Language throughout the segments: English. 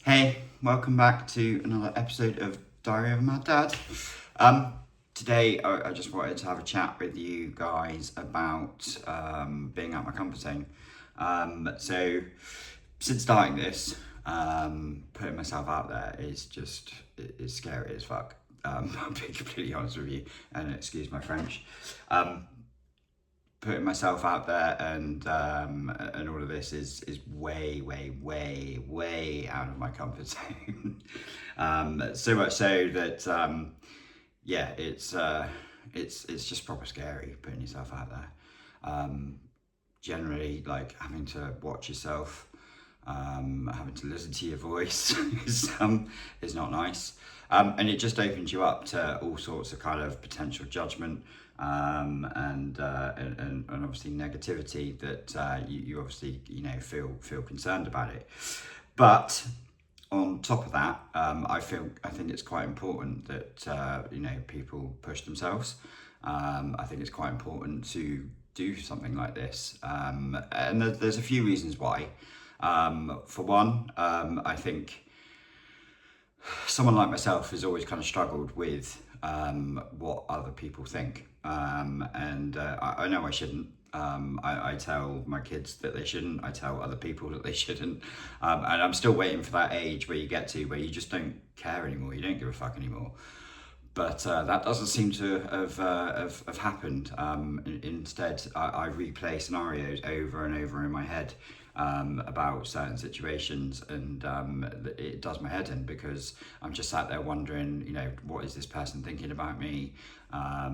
Hey, welcome back to another episode of Diary of a Mad Dad. Today, I just wanted to have a chat with you guys about being out my comfort zone. So, since starting this, putting myself out there is scary as fuck. I'll be completely honest with you, and excuse my French. Putting myself out there and all of this is way out of my comfort zone. So much so that it's just proper scary putting yourself out there. Generally, like having to watch yourself, having to listen to your voice is not nice. And it just opens you up to all sorts of kind of potential judgment and obviously negativity that you obviously feel concerned about it. But on top of that, I think it's quite important that people push themselves. I think it's quite important to do something like this, and there's a few reasons why. For one, I think someone like myself has always kind of struggled with what other people think, and I know I shouldn't. I tell my kids that they shouldn't. I tell other people that they shouldn't, and I'm still waiting for that age where you get to where you just don't care anymore. You don't give a fuck anymore. But that doesn't seem to have happened. Instead, I replay scenarios over and over in my head about certain situations, and it does my head in because I'm just sat there wondering, what is this person thinking about me? Are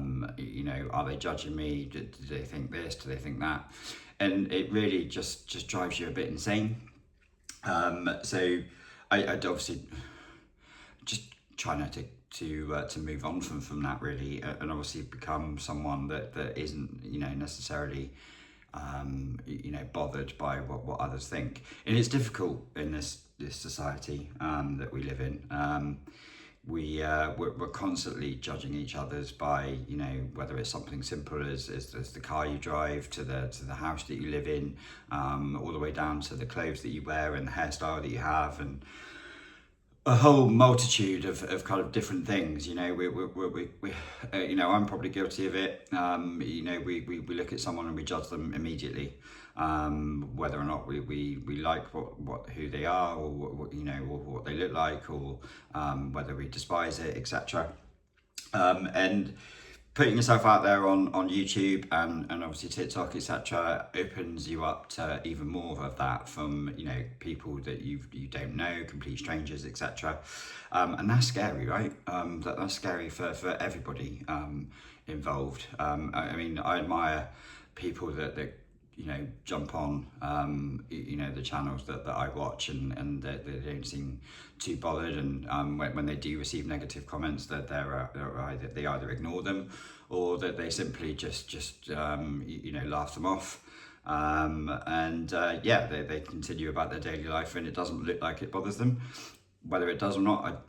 they judging me? Do they think this? Do they think that? And it really just drives you a bit insane. So I'd obviously just try not to move on from that really, and obviously become someone that isn't necessarily bothered by what others think. And it's difficult in this society that we live in. We're constantly judging each other's by whether it's something simple as the car you drive to the house that you live in, all the way down to the clothes that you wear and the hairstyle that you have, and a whole multitude of kind of different things. I'm probably guilty of it. We look at someone and we judge them immediately, whether or not we like who they are, or what they look like, or whether we despise it, etc. And putting yourself out there on YouTube and obviously TikTok, etc., opens you up to even more of that from people that you don't know, complete strangers, etc. And that's scary, right? That's scary for everybody involved. I mean, I admire people that jump on the channels that I watch, and they don't seem too bothered, and when they do receive negative comments, that they either ignore them or that they simply just laugh them off, they continue about their daily life, and it doesn't look like it bothers them. Whether it does or not,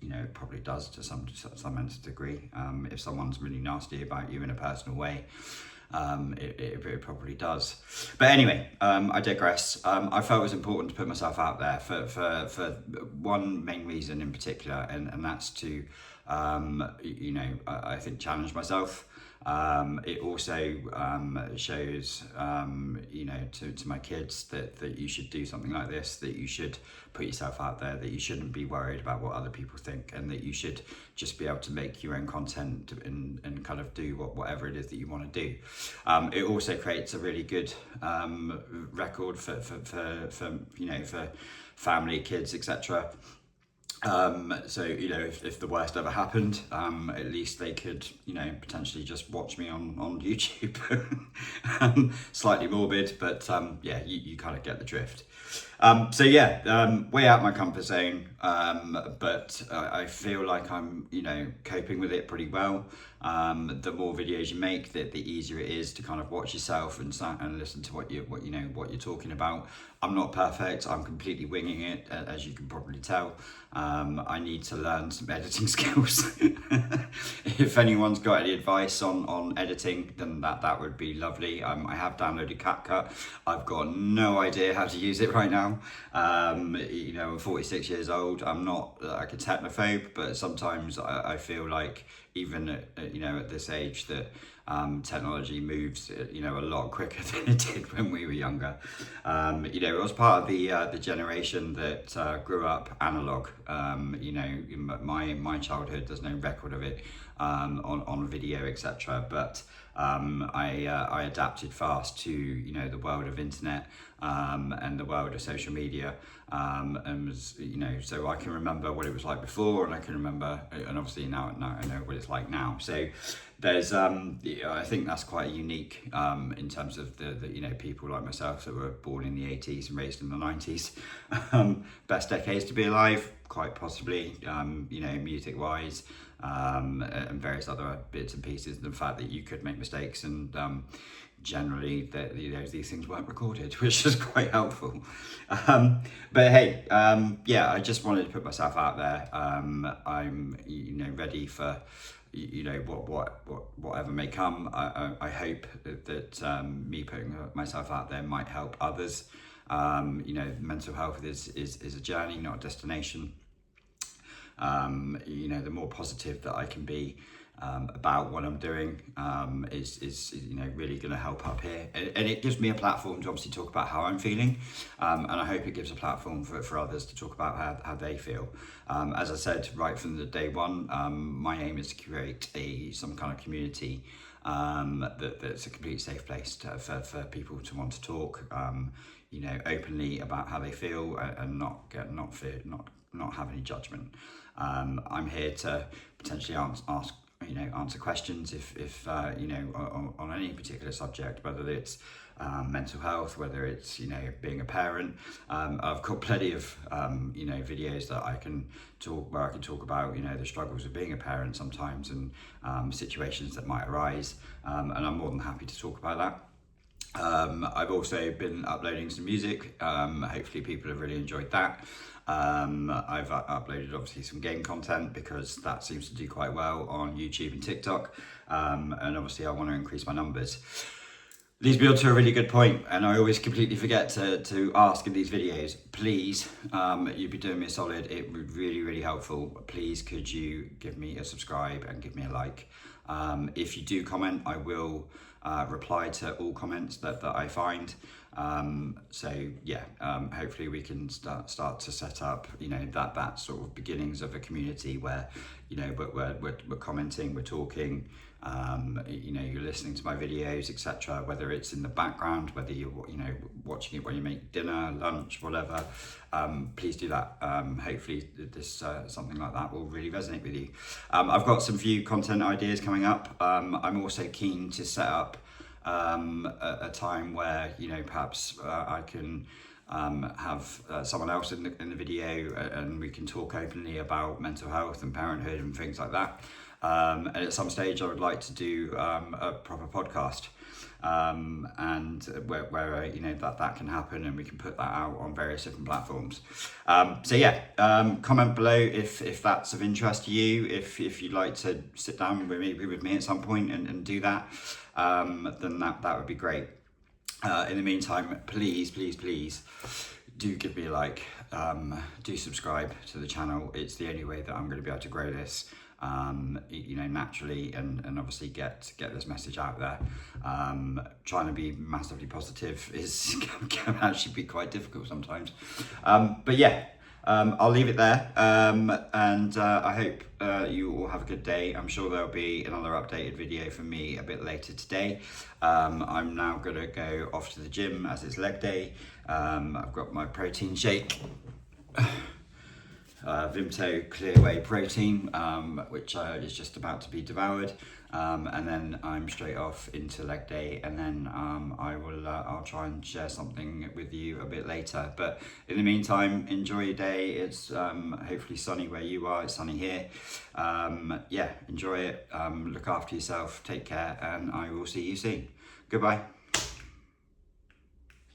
it probably does to some degree. If someone's really nasty about you in a personal way, it probably does. But anyway, I digress. I felt it was important to put myself out there for one main reason in particular, and that's to I think challenge myself. It also shows to my kids that you should do something like this, that you should put yourself out there, that you shouldn't be worried about what other people think, and that you should just be able to make your own content and kind of do whatever it is that you want to do. It also creates a really good record for family, kids, etc. So if the worst ever happened, at least they could potentially just watch me on YouTube. Slightly morbid, but you kind of get the drift. Way out my comfort zone, but I feel like I'm coping with it pretty well. The more videos you make, the easier it is to kind of watch yourself and listen to what you're talking about. I'm not perfect. I'm completely winging it, as you can probably tell. I need to learn some editing skills. If anyone's got any advice on editing, then that would be lovely. I have downloaded CapCut. I've got no idea how to use it right now. I'm 46 years old. I'm not like a technophobe, but sometimes I feel like even at this age that technology moves a lot quicker than it did when we were younger. I was part of the generation that grew up analog. My childhood, there's no record of it on video, etc. But I adapted fast to the world of internet and the world of social media, and was so I can remember what it was like before, and I can remember, and obviously now I know what it's like now. So there's I think that's quite unique in terms of the people like myself that were born in the 80s and raised in the 90s. Best decades to be alive, quite possibly, music wise, and various other bits and pieces. The fact that you could make mistakes, and generally that these things weren't recorded, which is quite helpful. But hey, I just wanted to put myself out there. I'm ready for whatever may come. I hope that me putting myself out there might help others. Mental health is a journey, not a destination. The more positive that I can be about what I'm doing is really going to help up here, and it gives me a platform to obviously talk about how I'm feeling, and I hope it gives a platform for others to talk about how they feel. As I said right from the day one, my aim is to create some kind of community that's a complete safe place for people to want to talk openly about how they feel, and not have any judgment. I'm here to potentially answer questions if on any particular subject, whether it's mental health, whether it's being a parent. I've got plenty of videos that I can talk about the struggles of being a parent sometimes, and situations that might arise, and I'm more than happy to talk about that. I've also been uploading some music. Hopefully people have really enjoyed that. I've uploaded obviously some game content, because that seems to do quite well on YouTube and TikTok, and obviously I want to increase my numbers. Leads me on to a really good point, and I always completely forget to ask in these videos. Please, you'd be doing me a solid. It would really, really helpful. Please, could you give me a subscribe and give me a like? If you do comment, I will reply to all comments that I find. Hopefully we can start to set up that sort of beginnings of a community where we're commenting, we're talking, you're listening to my videos, etc. Whether it's in the background, whether you're watching it when you make dinner, lunch, whatever, please do that. Hopefully this something like that will really resonate with you. I've got some few content ideas coming up. I'm also keen to set up a time where perhaps I can have someone else in the video, and we can talk openly about mental health and parenthood and things like that. And at some stage I would like to do a proper podcast, and where that can happen, and we can put that out on various different platforms. Comment below if that's of interest to you. If you'd like to sit down with me at some point and do that, then that would be great. In the meantime, please do give me a like, do subscribe to the channel. It's the only way that I'm going to be able to grow this naturally, and obviously get this message out there. Trying to be massively positive can actually be quite difficult sometimes, I'll leave it there, and I hope you all have a good day. I'm sure there'll be another updated video from me a bit later today. I'm now gonna go off to the gym as it's leg day. I've got my protein shake Vimto Clear Whey Protein, which is just about to be devoured, and then I'm straight off into leg day, and then I'll try and share something with you a bit later. But in the meantime, enjoy your day. It's hopefully sunny where you are. It's sunny here. Yeah, enjoy it. Look after yourself. Take care, and I will see you soon. Goodbye.